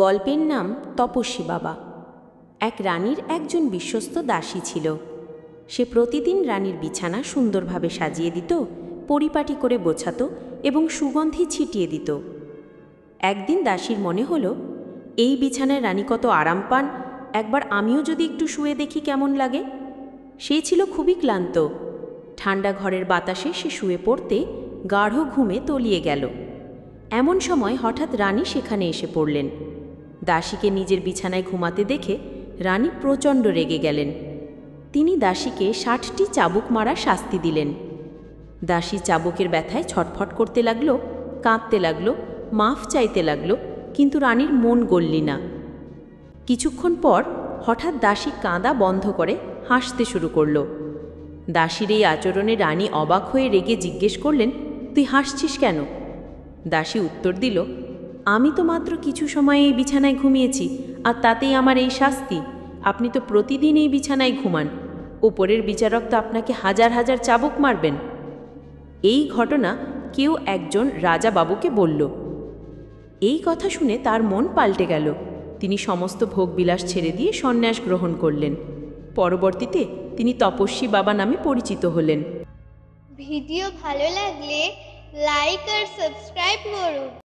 গল্পের নাম তপস্বী বাবা। এক রানীর একজন বিশ্বস্ত দাসী ছিল। সে প্রতিদিন রানীর বিছানা সুন্দরভাবে সাজিয়ে দিত, পরিপাটি করে গোছাতো এবং সুগন্ধি ছিটিয়ে দিত। একদিন দাসীর মনে হলো, এই বিছানায় রানী কত আরাম পান, একবার আমিও যদি একটু শুয়ে দেখি কেমন লাগে। সে ছিল খুবই ক্লান্ত। ঠান্ডা ঘরের বাতাসে সে শুয়ে পড়তে গাঢ় ঘুমে তলিয়ে গেল। এমন সময় হঠাৎ রানী সেখানে এসে পড়লেন। দাসীকে নিজের বিছানায় ঘুমাতে দেখে রানী প্রচণ্ড রেগে গেলেন। তিনি দাসীকে ৬০টি চাবুক মারা শাস্তি দিলেন। দাসী চাবুকের ব্যথায় ছটফট করতে লাগল, কাঁদতে লাগল, মাফ চাইতে লাগল, কিন্তু রানীর মন গলল না। কিছুক্ষণ পর হঠাৎ দাসী কাঁদা বন্ধ করে হাসতে শুরু করল। দাসীর এই আচরণে রানী অবাক হয়ে রেগে জিজ্ঞেস করলেন, তুই হাসছিস কেন? দাসী উত্তর দিল, আমি তো মাত্র কিছু সময় এই বিছানায় ঘুমিয়েছি, আর তাতেই আমার এই শাস্তি। আপনি তো প্রতিদিন এই বিছানায় ঘুমান। ওপরের বিচারক তো আপনাকে হাজার হাজার চাবুক মারবেন। এই ঘটনা কেউ একজন রাজা বাবুকে বলল। এই কথা শুনে তার মন পাল্টে গেল। তিনি সমস্ত ভোগবিলাস ছেড়ে দিয়ে সন্ন্যাস গ্রহণ করলেন। পরবর্তীতে তিনি তপস্বী বাবা নামে পরিচিত হলেন। ভিডিও ভালো লাগলে লাইক আর সাবস্ক্রাইব করুন।